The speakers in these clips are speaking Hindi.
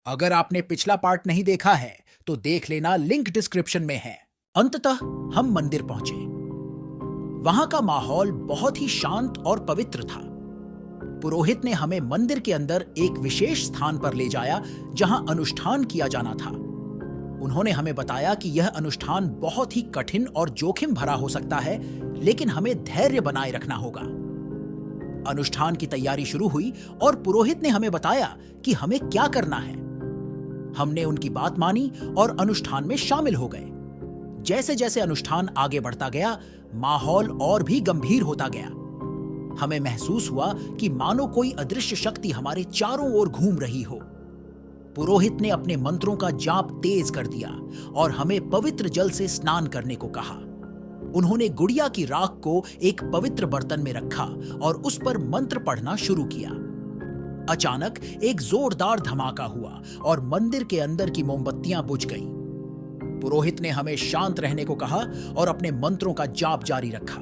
अगर आपने पिछला पार्ट नहीं देखा है तो देख लेना, लिंक डिस्क्रिप्शन में है। अंततः हम मंदिर पहुंचे। वहां का माहौल बहुत ही शांत और पवित्र था। पुरोहित ने हमें मंदिर के अंदर एक विशेष स्थान पर ले जाया जहां अनुष्ठान किया जाना था। उन्होंने हमें बताया कि यह अनुष्ठान बहुत ही कठिन और जोखिम भरा हो सकता है, लेकिन हमें धैर्य बनाए रखना होगा। अनुष्ठान की तैयारी शुरू हुई और पुरोहित ने हमें बताया कि हमें क्या करना है। हमने उनकी बात मानी और अनुष्ठान में शामिल हो गए। जैसे जैसे अनुष्ठान आगे बढ़ता गया, माहौल और भी गंभीर होता गया। हमें महसूस हुआ कि मानो कोई अदृश्य शक्ति हमारे चारों ओर घूम रही हो। पुरोहित ने अपने मंत्रों का जाप तेज कर दिया और हमें पवित्र जल से स्नान करने को कहा। उन्होंने गुड़िया की राख को एक पवित्र बर्तन में रखा और उस पर मंत्र पढ़ना शुरू किया। अचानक एक जोरदार धमाका हुआ और मंदिर के अंदर की मोमबत्तियां बुझ गईं। पुरोहित ने हमें शांत रहने को कहा और अपने मंत्रों का जाप जारी रखा।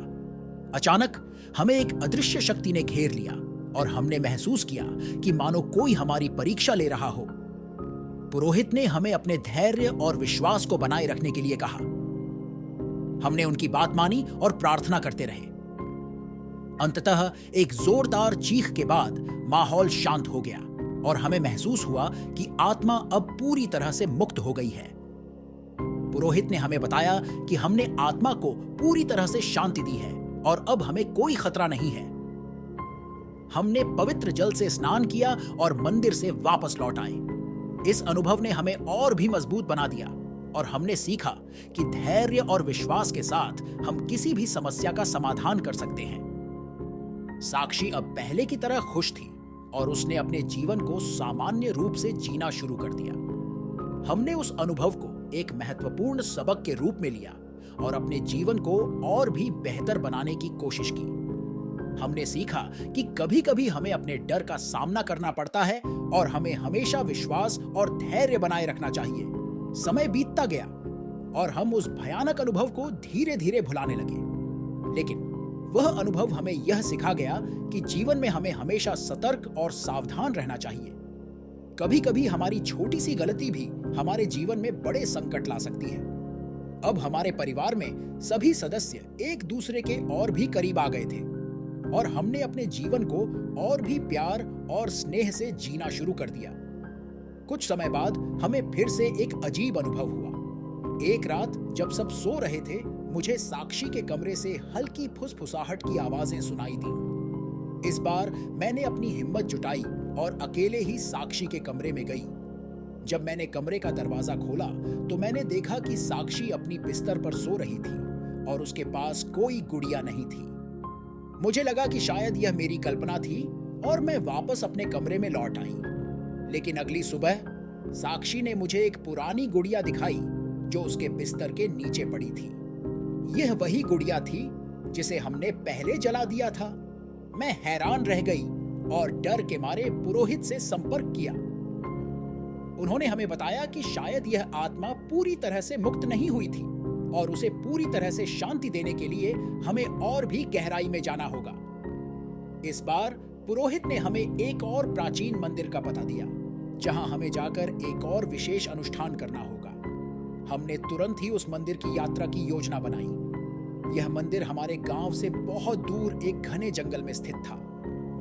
अचानक हमें एक अदृश्य शक्ति ने घेर लिया और हमने महसूस किया कि मानो कोई हमारी परीक्षा ले रहा हो। पुरोहित ने हमें अपने धैर्य और विश्वास को बनाए रखने के लिए कहा। हमने उनकी बात मानी और प्रार्थना करते रहे। अंततः एक जोरदार चीख के बाद माहौल शांत हो गया और हमें महसूस हुआ कि आत्मा अब पूरी तरह से मुक्त हो गई है। पुरोहित ने हमें बताया कि हमने आत्मा को पूरी तरह से शांति दी है और अब हमें कोई खतरा नहीं है। हमने पवित्र जल से स्नान किया और मंदिर से वापस लौट आए। इस अनुभव ने हमें और भी मजबूत बना दिया और हमने सीखा कि धैर्य और विश्वास के साथ हम किसी भी समस्या का समाधान कर सकते हैं। साक्षी अब पहले की तरह खुश थी और उसने अपने जीवन को सामान्य रूप से जीना शुरू कर दिया। हमने उस अनुभव को एक महत्वपूर्ण सबक के रूप में लिया और अपने जीवन को और भी बेहतर बनाने की कोशिश की। हमने सीखा कि कभी-कभी हमें अपने डर का सामना करना पड़ता है और हमें हमेशा विश्वास और धैर्य बनाए रखना चाहिए। समय बीतता गया और हम उस भयानक अनुभव को धीरे-धीरे भुलाने लगे, लेकिन वह अनुभव हमें यह सिखा गया कि जीवन में हमें हमेशा सतर्क और सावधान रहना चाहिए। कभी-कभी हमारी छोटी सी गलती भी हमारे जीवन में बड़े संकट ला सकती है। अब हमारे परिवार में सभी सदस्य एक दूसरे के और भी करीब आ गए थे और हमने अपने जीवन को और भी प्यार और स्नेह से जीना शुरू कर दिया। कुछ समय बाद हमें फिर से एक अजीब अनुभव हुआ। एक रात जब सब सो रहे थे, मुझे साक्षी के कमरे से हल्की फुसफुसाहट की आवाजें सुनाई दी। इस बार मैंने अपनी हिम्मत जुटाई और अकेले ही साक्षी के कमरे में गई। जब मैंने कमरे का दरवाजा खोला तो मैंने देखा कि साक्षी अपनी बिस्तर पर सो रही थी और उसके पास कोई गुड़िया नहीं थी। मुझे लगा कि शायद यह मेरी कल्पना थी और मैं वापस अपने कमरे में लौट आई। लेकिन अगली सुबह साक्षी ने मुझे एक पुरानी गुड़िया दिखाई जो उसके बिस्तर के नीचे पड़ी थी। यह वही गुड़िया थी जिसे हमने पहले जला दिया था। मैं हैरान रह गई और डर के मारे पुरोहित से संपर्क किया। उन्होंने हमें बताया कि शायद यह आत्मा पूरी तरह से मुक्त नहीं हुई थी और उसे पूरी तरह से शांति देने के लिए हमें और भी गहराई में जाना होगा। इस बार पुरोहित ने हमें एक और प्राचीन मंदिर का पता दिया जहां हमें जाकर एक और विशेष अनुष्ठान करना होगा। हमने तुरंत ही उस मंदिर की यात्रा की योजना बनाई। यह मंदिर हमारे गांव से बहुत दूर एक घने जंगल में स्थित था।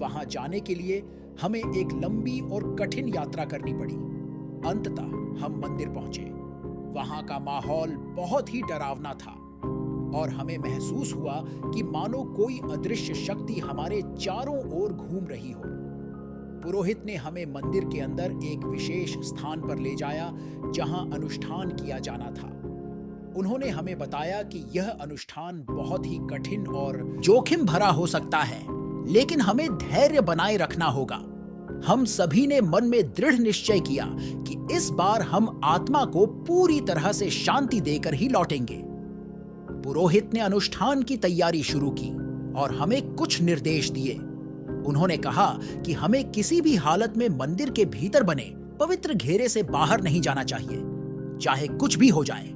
वहां जाने के लिए हमें एक लंबी और कठिन यात्रा करनी पड़ी। अंततः हम मंदिर पहुंचे। वहां का माहौल बहुत ही डरावना था और हमें महसूस हुआ कि मानो कोई अदृश्य शक्ति हमारे चारों ओर घूम रही हो। पुरोहित ने हमें मंदिर के अंदर एक विशेष स्थान पर ले जाया जहां अनुष्ठान किया जाना था। उन्होंने हमें बताया कि यह अनुष्ठान बहुत ही कठिन और जोखिम भरा हो सकता है, लेकिन हमें धैर्य बनाए रखना होगा। हम सभी ने मन में दृढ़ निश्चय किया कि इस बार हम आत्मा को पूरी तरह से शांति देकर ही लौटेंगे। पुरोहित ने अनुष्ठान की तैयारी शुरू की और हमें कुछ निर्देश दिए। उन्होंने कहा कि हमें किसी भी हालत में मंदिर के भीतर बने पवित्र घेरे से बाहर नहीं जाना चाहिए, चाहे कुछ भी हो जाए।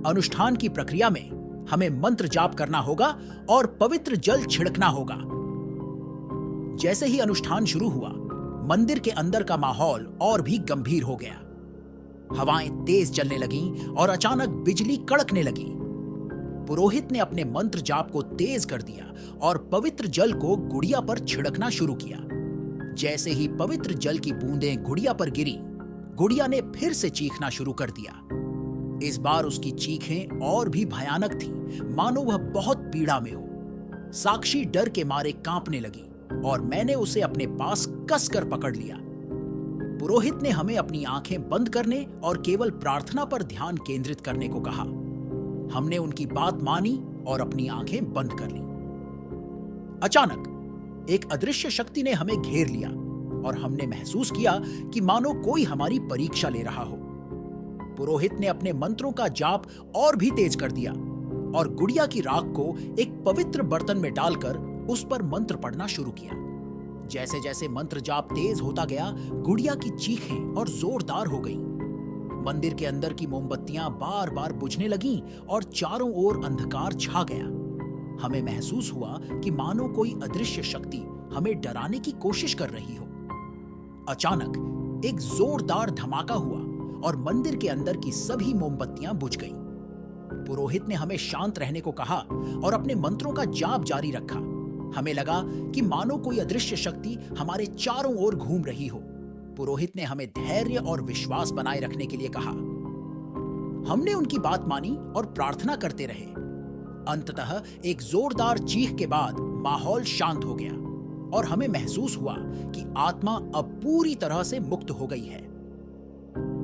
अनुष्ठान की प्रक्रिया में हमें मंत्र जाप करना होगा और पवित्र जल छिड़कना होगा। जैसे ही अनुष्ठान शुरू हुआ, मंदिर के अंदर का माहौल और भी गंभीर हो गया। हवाएं तेज चलने लगीं और अचानक बिजली कड़कने लगी। पुरोहित ने अपने मंत्र जाप को तेज कर दिया और पवित्र जल को गुड़िया पर छिड़कना शुरू किया। जैसे ही पवित्र जल की बूंदें गुड़िया पर गिरी, गुड़िया ने फिर से चीखना शुरू कर दिया। इस बार उसकी चीखें और भी भयानक थीं, मानो वह बहुत पीड़ा में हो। साक्षी डर के मारे कांपने लगी और मैंने उसे अपने पास कसकर पकड़ लिया। पुरोहित ने हमें अपनी आंखें बंद करने और केवल प्रार्थना पर ध्यान केंद्रित करने को कहा। हमने उनकी बात मानी और अपनी आंखें बंद कर ली। अचानक एक अदृश्य शक्ति ने हमें घेर लिया और हमने महसूस किया कि मानो कोई हमारी परीक्षा ले रहा हो। पुरोहित ने अपने मंत्रों का जाप और भी तेज कर दिया और गुड़िया की राख को एक पवित्र बर्तन में डालकर उस पर मंत्र पढ़ना शुरू किया। जैसे जैसे मंत्र जाप तेज होता गया, गुड़िया की चीखें और जोरदार हो गईं। मंदिर के अंदर की मोमबत्तियां बार बार बुझने लगीं और चारों ओर अंधकार छा गया। हमें महसूस हुआ कि मानो कोई अदृश्य शक्ति हमें डराने की कोशिश कर रही हो। अचानक एक जोरदार धमाका हुआ और मंदिर के अंदर की सभी मोमबत्तियां बुझ गईं। पुरोहित ने हमें शांत रहने को कहा और अपने मंत्रों का जाप जारी रखा। हमें लगा कि मानो कोई अदृश्य शक्ति हमारे चारों ओर घूम रही हो। पुरोहित ने हमें धैर्य और विश्वास बनाए रखने के लिए कहा। हमने उनकी बात मानी और प्रार्थना करते रहे। अंततः एक जोरदार चीख के बाद माहौल शांत हो गया और हमें महसूस हुआ कि आत्मा अब पूरी तरह से मुक्त हो गई है।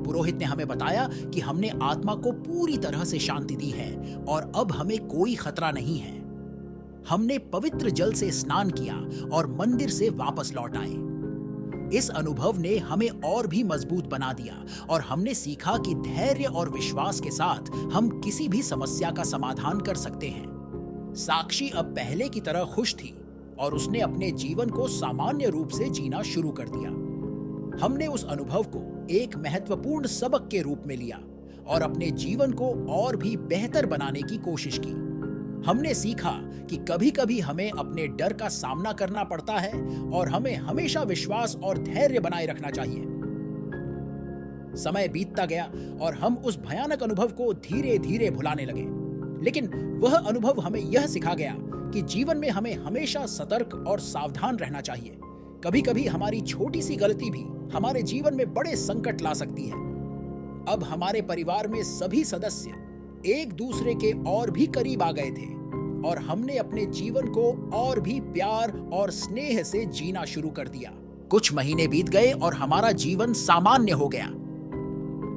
पुरोहित ने हमें बताया कि हमने आत्मा को पूरी तरह से शांति दी है और अब हमें कोई खतरा नहीं है। हमने पवित्र जल से स्नान किया और मंदिर से वापस लौट आए। इस अनुभव ने हमें और भी मजबूत बना दिया और हमने सीखा कि धैर्य और विश्वास के साथ हम किसी भी समस्या का समाधान कर सकते हैं। साक्षी अब पहले की तरह खुश थी और उसने अपने जीवन को सामान्य रूप से जीना शुरू कर दिया। हमने उस अनुभव को एक महत्वपूर्ण सबक के रूप में लिया और अपने जीवन को और भी बेहतर बनाने की कोशिश की। हमने सीखा कि कभी-कभी हमें अपने डर का सामना करना पड़ता है और हमें हमेशा विश्वास और धैर्य बनाए रखना चाहिए। समय बीतता गया और हम उस भयानक अनुभव को धीरे-धीरे भुलाने लगे, लेकिन वह अनुभव हमें यह सिखा गया कि जीवन में हमें हमेशा सतर्क और सावधान रहना चाहिए। कभी-कभी हमारी छोटी सी गलती भी हमारे जीवन में बड़े संकट ला सकती है। अब हमारे परिवार में सभी सदस्य एक दूसरे के और भी करीब आ गए थे और हमने अपने जीवन को और भी प्यार और स्नेह से जीना शुरू कर दिया। कुछ महीने बीत गए और हमारा जीवन सामान्य हो गया।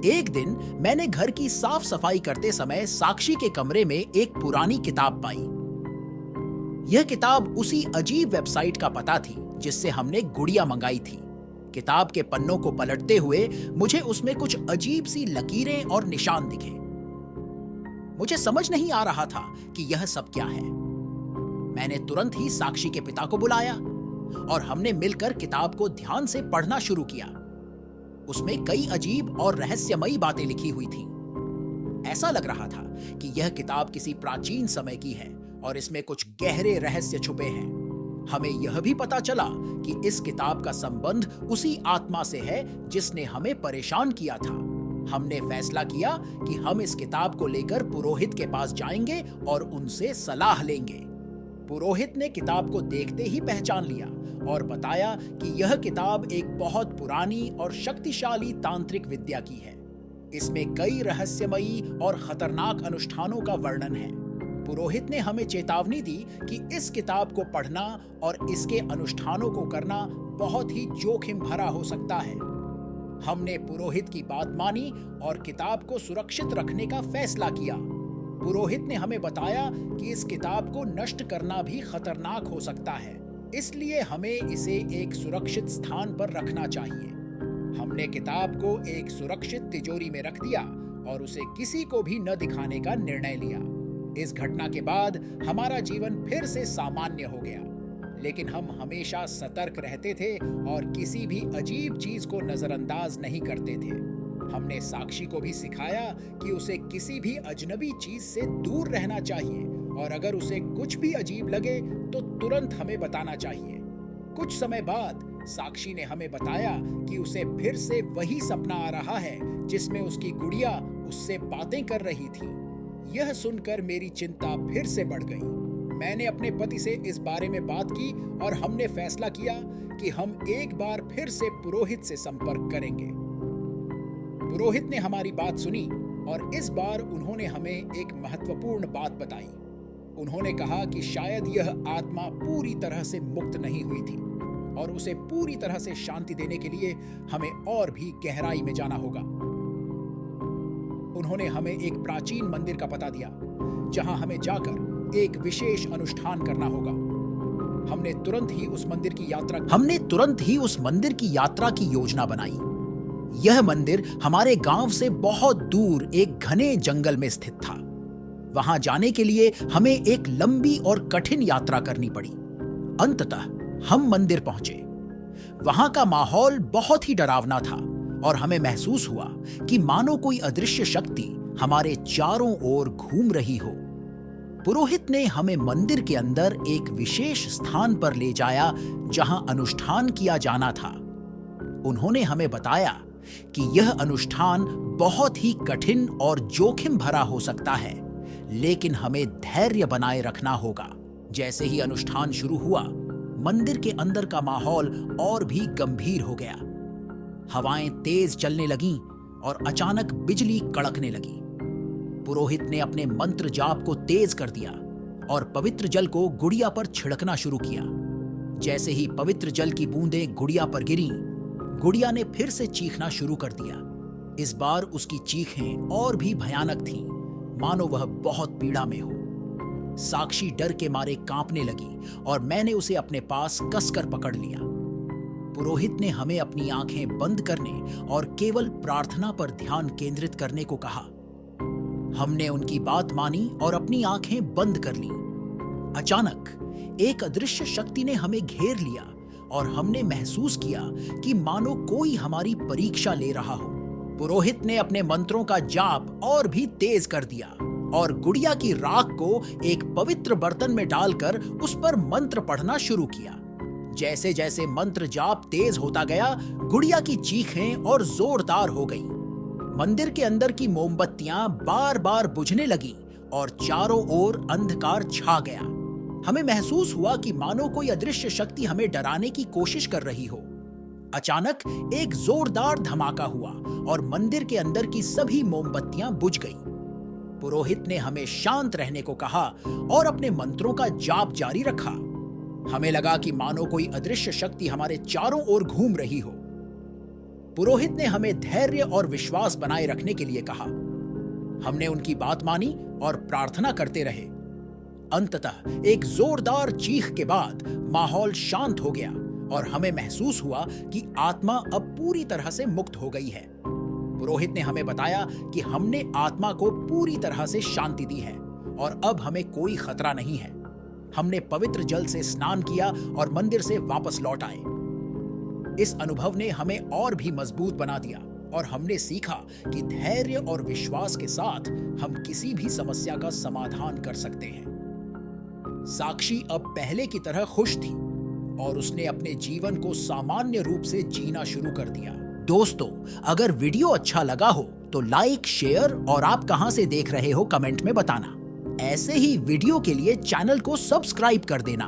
एक दिन मैंने घर की साफ सफाई करते समय साक्षी के कमरे में एक पुरानी किताब पाई। यह किताब उसी अजीब वेबसाइट का पता थी जिससे हमने गुड़िया मंगाई थी। किताब के पन्नों को पलटते हुए मुझे उसमें कुछ अजीब सी लकीरें और निशान दिखे। मुझे समझ नहीं आ रहा था कि यह सब क्या है। मैंने तुरंत ही साक्षी के पिता को बुलाया और हमने मिलकर किताब को ध्यान से पढ़ना शुरू किया। उसमें कई अजीब और रहस्यमयी बातें लिखी हुई थीं। ऐसा लग रहा था कि यह किताब किसी प्राचीन समय की है और इसमें कुछ गहरे रहस्य छुपे हैं। हमें यह भी पता चला कि इस किताब का संबंध उसी आत्मा से है जिसने हमें परेशान किया था। हमने फैसला किया कि हम इस किताब को लेकर पुरोहित के पास जाएंगे और उनसे सलाह लेंगे। पुरोहित ने किताब को देखते ही पहचान लिया और बताया कि यह किताब एक बहुत पुरानी और शक्तिशाली तांत्रिक विद्या की है। इसमें कई रहस्यमयी और खतरनाक अनुष्ठानों का वर्णन है। पुरोहित ने हमें चेतावनी दी कि इस किताब को पढ़ना और इसके अनुष्ठानों को करना बहुत ही जोखिम भरा हो सकता है। हमने पुरोहित की बात मानी और किताब को सुरक्षित रखने का फैसला किया। पुरोहित ने हमें बताया कि इस किताब को नष्ट करना भी खतरनाक हो सकता है, इसलिए हमें इसे एक सुरक्षित स्थान पर रखना चाहिए। हमने किताब को एक सुरक्षित तिजोरी में रख दिया और उसे किसी को भी न दिखाने का निर्णय लिया। इस घटना के बाद हमारा जीवन फिर से सामान्य हो गया, लेकिन हम हमेशा सतर्क रहते थे और किसी भी अजीब चीज को नजरअंदाज नहीं करते थे। हमने साक्षी को भी सिखाया कि उसे किसी भी अजनबी चीज से दूर रहना चाहिए और अगर उसे कुछ भी अजीब लगे तो तुरंत हमें बताना चाहिए। कुछ समय बाद साक्षी ने हमें बताया कि उसे फिर से वही सपना आ रहा है जिसमें उसकी गुड़िया उससे बातें कर रही थी। यह सुनकर मेरी चिंता फिर से बढ़ गई। मैंने अपने पति से इस बारे में बात की और हमने फैसला किया कि हम एक बार फिर से पुरोहित से संपर्क करेंगे। पुरोहित ने हमारी बात सुनी और इस बार उन्होंने हमें एक महत्वपूर्ण बात बताई। उन्होंने कहा कि शायद यह आत्मा पूरी तरह से मुक्त नहीं हुई थी और उसे पूरी तरह से शांति देने के लिए हमें और भी गहराई में जाना होगा। उन्होंने हमें एक प्राचीन मंदिर का पता दिया जहां हमें जाकर एक विशेष अनुष्ठान करना होगा। हमने तुरंत ही उस मंदिर की यात्रा की योजना बनाई। यह मंदिर हमारे गांव से बहुत दूर एक घने जंगल में स्थित था। वहां जाने के लिए हमें एक लंबी और कठिन यात्रा करनी पड़ी। अंततः हम मंदिर पहुंचे। वहां का माहौल बहुत ही डरावना था और हमें महसूस हुआ कि मानो कोई अदृश्य शक्ति हमारे चारों ओर घूम रही हो। पुरोहित ने हमें मंदिर के अंदर एक विशेष स्थान पर ले जाया जहां अनुष्ठान किया जाना था। उन्होंने हमें बताया कि यह अनुष्ठान बहुत ही कठिन और जोखिम भरा हो सकता है, लेकिन हमें धैर्य बनाए रखना होगा। जैसे ही अनुष्ठान शुरू हुआ, मंदिर के अंदर का माहौल और भी गंभीर हो गया। हवाएं तेज चलने लगीं और अचानक बिजली कड़कने लगी। पुरोहित ने अपने मंत्र जाप को तेज कर दिया और पवित्र जल को गुड़िया पर छिड़कना शुरू किया। जैसे ही पवित्र जल की बूंदें गुड़िया पर गिरीं, गुड़िया ने फिर से चीखना शुरू कर दिया। इस बार उसकी चीखें और भी भयानक थीं, मानो वह बहुत पीड़ा में हो। साक्षी डर के मारे कांपने लगी और मैंने उसे अपने पास कसकर पकड़ लिया। पुरोहित ने हमें अपनी आंखें बंद करने और केवल प्रार्थना पर ध्यान केंद्रित करने को कहा। हमने उनकी बात मानी और अपनी आंखें बंद कर लीं। अचानक एक अदृश्य शक्ति ने हमें घेर लिया और हमने महसूस किया कि मानो कोई हमारी परीक्षा ले रहा हो। पुरोहित ने अपने मंत्रों का जाप और भी तेज कर दिया और गुड़िया की राख को एक पवित्र बर्तन में डालकर उस पर मंत्र पढ़ना शुरू किया। जैसे जैसे मंत्र जाप तेज होता गया, गुड़िया की चीखें और जोरदार हो गईं। मंदिर के अंदर की मोमबत्तियां बार बार बुझने लगीं और चारों ओर अंधकार छा गया। हमें महसूस हुआ कि मानो कोई अदृश्य शक्ति हमें डराने की कोशिश कर रही हो। अचानक एक जोरदार धमाका हुआ और मंदिर के अंदर की सभी मोमबत्तियां बुझ गईं। पुरोहित ने हमें शांत रहने को कहा और अपने मंत्रों का जाप जारी रखा। हमें लगा कि मानो कोई अदृश्य शक्ति हमारे चारों ओर घूम रही हो। पुरोहित ने हमें धैर्य और विश्वास बनाए रखने के लिए कहा। हमने उनकी बात मानी और प्रार्थना करते रहे। अंततः एक जोरदार चीख के बाद माहौल शांत हो गया और हमें महसूस हुआ कि आत्मा अब पूरी तरह से मुक्त हो गई है। पुरोहित ने हमें बताया कि हमने आत्मा को पूरी तरह से शांति दी है और अब हमें कोई खतरा नहीं है। हमने पवित्र जल से स्नान किया और मंदिर से वापस लौट आए। इस अनुभव ने हमें और भी मजबूत बना दिया और हमने सीखा कि धैर्य और विश्वास के साथ हम किसी भी समस्या का समाधान कर सकते हैं। साक्षी अब पहले की तरह खुश थी और उसने अपने जीवन को सामान्य रूप से जीना शुरू कर दिया। दोस्तों, अगर वीडियो अच्छा लगा हो तो लाइक, शेयर और आप कहां से देख रहे हो कमेंट में बताना। ऐसे ही वीडियो के लिए चैनल को सब्सक्राइब कर देना।